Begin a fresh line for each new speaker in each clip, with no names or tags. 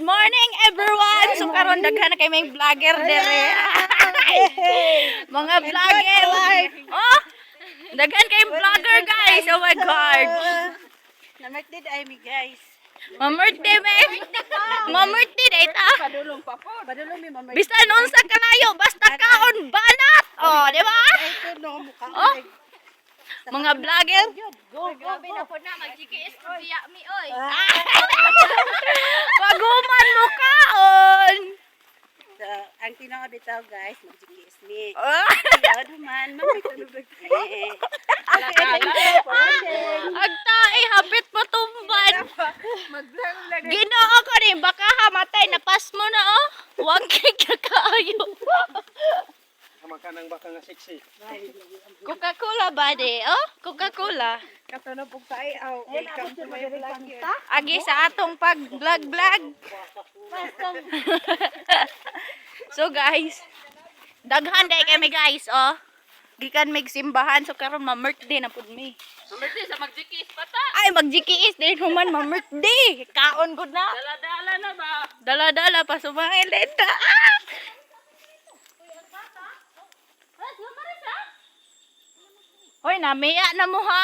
morning everyone. So karon daghan na kay may vlogger dire. Mga vlogger. Oh! Daghan kay vlogger guys. Oh my god.
Namatid ay mi guys.
Mamurti me. Mamurti data.
Padulong pa po. Padulong mi mamay.
Bisan unsa kalayo basta kaon banat. Oh, di ba?
Ito no mukha.
Oh. Mga vlogger.
Grabe na po na, mag-GKS ko siya mi, oy.
Paguman mo kaon.
So, ang tinaw bitaw guys, mag-GKS mi.
Oh.
Yan man, mamay tulog.
Agtae hapit matumban.
Maglang lagi.
Ginoo ko ni baka hamatay napas mo na oh. Wag kay kaayo.
Makanang baka nga sexy.
Coca-Cola ba de? Oh, Coca-Cola.
Katano pug tay aw. Welcome to my vlog.
Agi sa atong pag-vlog. So guys, daghan day kami guys, oh. Gikan mig simbahan so karon ma-birthday na pud mi.
Sumerti sa mag-GKS pa ta.
Ay mag-GKS din human ma-birthday. Kaon gud na.
Dala-dala na ba?
Dala-dala pa sumangilita. Ah! Hoy, namiya na mo ha?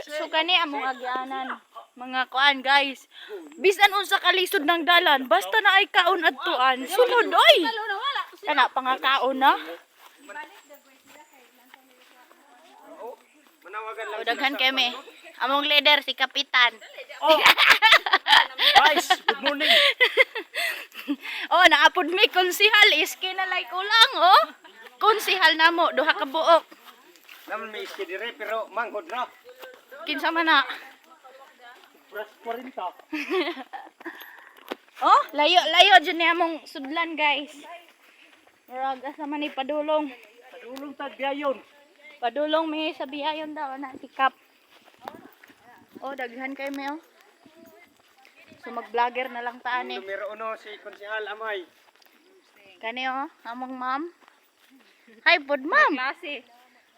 So kani among agyanan. Mga kuan guys. Bisan unsa kalisod ng dalan, basta na ay kaon adtuan. Sunod oy. Kana pangakaon na.
Manawagan lang.
O daghan kami. Among leader si Kapitan.
Oh. Guys, good morning.
Oh, naapod mi konsihal iski na lay kulang oh. Konsihal namo duha ka buok.
Naman may iski dire pero manghod ra.
Kinsa man na?
Press 40.
Oh, layo dyan ni among sudlan guys. Murag asa man ni padulong.
Padulong ta biyayon.
Padulong mi sa biyayon daw na sikap. Oh, daghan kay mi oh. So mag-vlogger na lang taan eh.
Numero 1 si Konsehal Amay.
Kani oh, among ma'am. Hi pod ma'am.
Klase.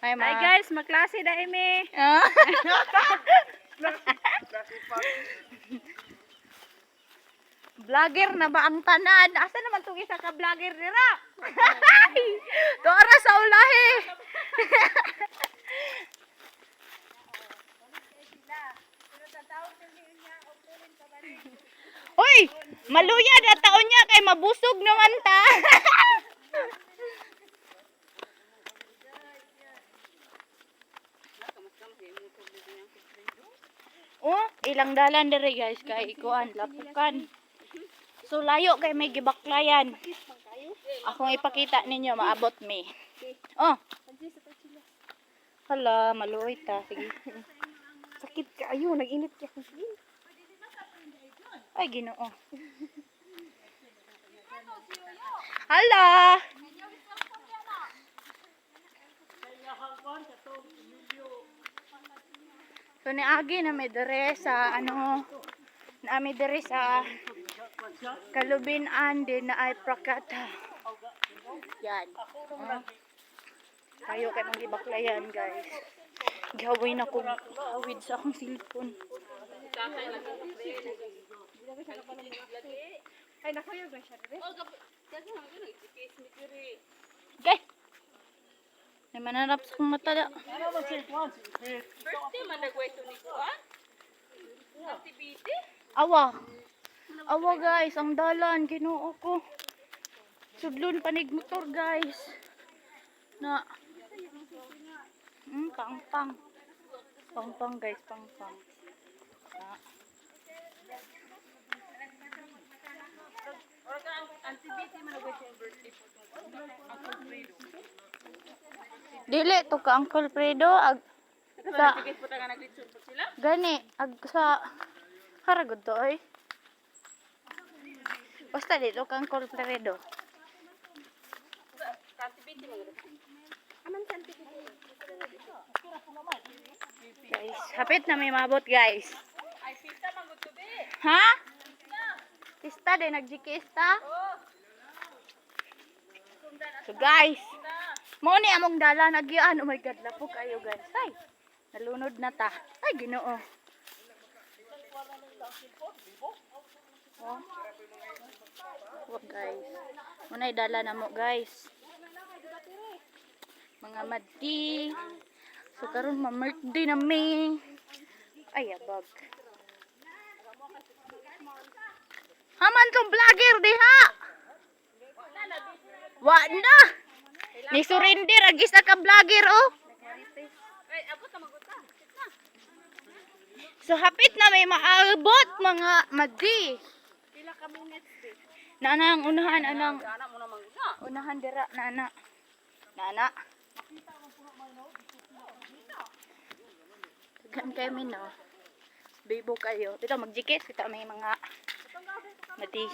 Hi
Hi
ma'am.
guys, maklase da imi.
Ah. Vlogger na ba ang tanan? Asa naman tong isa ka vlogger dira? Tora sa ulahi. Uy, maluya na taon niya kay mabusog naman ta. Oh, ilang dalan dire guys kay kuan lapukan. So layo kay may gibaklayan. Akong ipakita ninyo maabot mi. Oh. Hala, maluoy ta. Sige.
Sakit ka ayo, nag-init ka.
Ay, Ginoo. Hala. So niagi na may dire sa ano, na may dire sa Kalubinan din na ay Prakata. Yan. Kayo kay mong gibaklayan guys. Gawin ako awid sa akong cellphone.
Ay nakuyo ba siya dire?
Gay. May manarap sa akong mata da.
Birthday man nagwento ni ko, ah? Activity?
Awa. Awa guys, ang dalan Ginoo ko. Sudlon panig motor guys. Na. Pang-pang. Pang-pang guys, pang-pang. Na.
Activity man nagwento yung birthday po.
Dili to ka Uncle Fredo ag sa
Ticket po taga naglitsod po sila?
gani ag sa haragod to oy. Basta dito ka Uncle Fredo.
Activity man nagwento.
Guys, hapit na may mabot guys.
Ay, pista man gud to be.
Ha? Pista din nag-GKS ta. So guys, mo ni among dala nagyan. Oh my god, lapok kayo guys. Ay, nalunod na ta. Ay, Ginoo. Oh. Oh, guys. Muna'y dala na mo, guys. Mga madi. So, karon ma-birthday na may. Ay, abag. Haman tong vlogger diha. Wa na. Ni surrender agi sa ka vlogger oh. So hapit na may maabot mga madi.
Pila ka minutes di.
Nana ang unahan anang unahan dira nana. Nana. Tagan kayo min no. Bibo kayo. Dito magjikit kita may mga madi.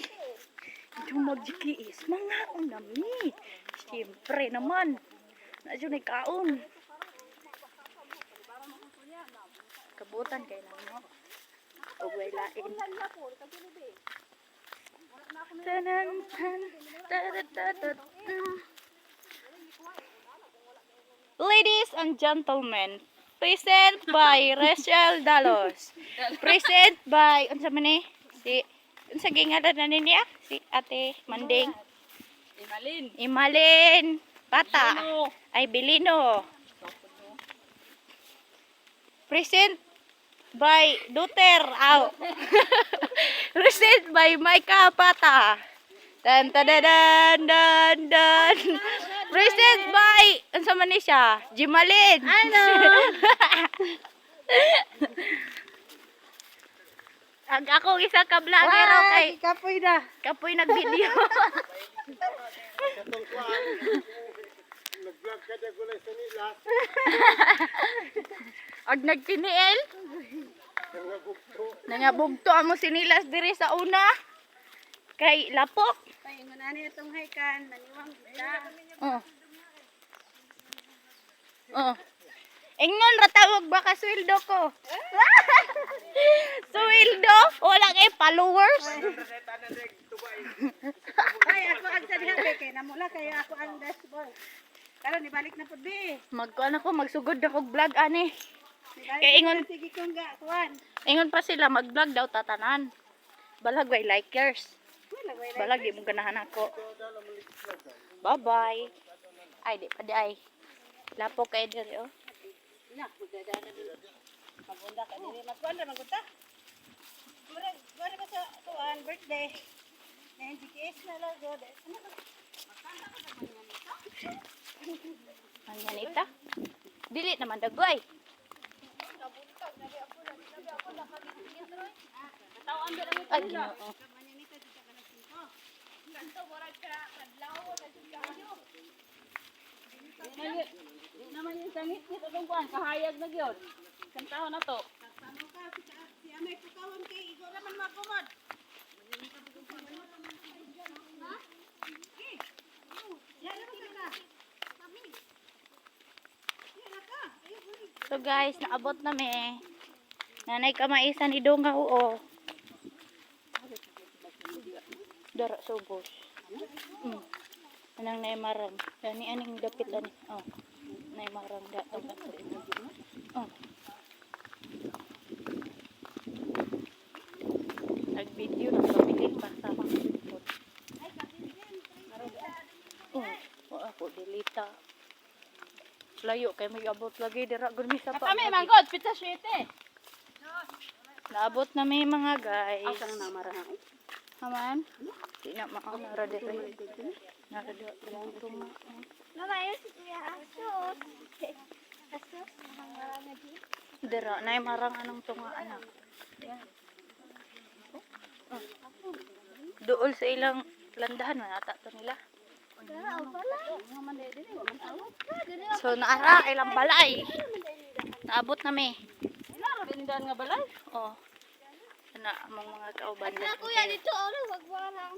Ito magjikis mga unami. Siyempre naman. Nadyo na kaon. Kabutan kay lang mo. O way lain. Tanan tan tadatatat. Ladies and gentlemen, present by Rachel Dalos. Present by unsa man ni? Si unsa gingalan na niya? Si Ate Manding. Imalin Pata. Ay Bilino. Present by Duter. Aw. Present by Maika Pata. Dan dan dan dan. Present by unsa man ni siya? Jimalin. Ano? Ag ako isa ka vlogger kay
Kapoy na.
kapoy nag-video.
Katong kuan. Nag-vlog ka diya gulay sa nila.
Ag nagtiniel.
Nangabugto.
Nangabugto amo sinilas diri sa una. Kay lapok.
Ay, ngunani itong haikan. Maniwang kita.
Oh. Oh. Ingnon ra tawag ba ka sweldo ko? Sweldo? Wala kay followers.
Ay, ako ang sadihan kay namula kayo ako ang dashboard. Karon ibalik na pud bi.
Magkuan ako magsugod ako vlog ani.
Ibalik
Kay ingon-
na sige kong ga kuan.
Ingon pa sila mag-vlog daw tatanan. Balag way likers.
Wala wala.
Balag di mo ganahan ako. Bye-bye. Ay di pa di ay. Lapok kay diri oh.
Na, magdadala dito. Magunda ka dili magkuanda magunta. Gura ba sa kuan birthday? Nay GKS na lang go. Ano ba?
Ang ganita. Dili naman dagoy. Ay, ginoo.
Naman yung sangit nito tong kuan kahayag na gyud. Kantaho na to. Tama ka si amay pukawon kay igo naman magumod.
So guys, naabot na me. Nanay kamaisan idonga oo. Dara subos. Anang naimarang. Dani aning dapit ani. Oh. Naimarang da to. Oh. Nag-video na pabilin pa sa mga cellphone. Oh, ako delita. Layo kay may abot lagi dira gud mi sa pa.
Kami manggod pizza 7.
Naabot na may mga guys.
Asang namarang.
Haman? Di na mao nara dito. Nara dito lang tuma.
Mama, yun si Kuya Asos. Asos, mahangara na di.
Dira nay marang anong tunga anak. Yan. Duol sa ilang landahan man ata to nila.
Pero, pala.
So naara ilang balay. Naabot na me.
Pindan nga balay.
Oh. Na among mga kauban.
Na, Kuya, dito, wag warang.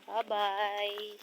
Bye-bye.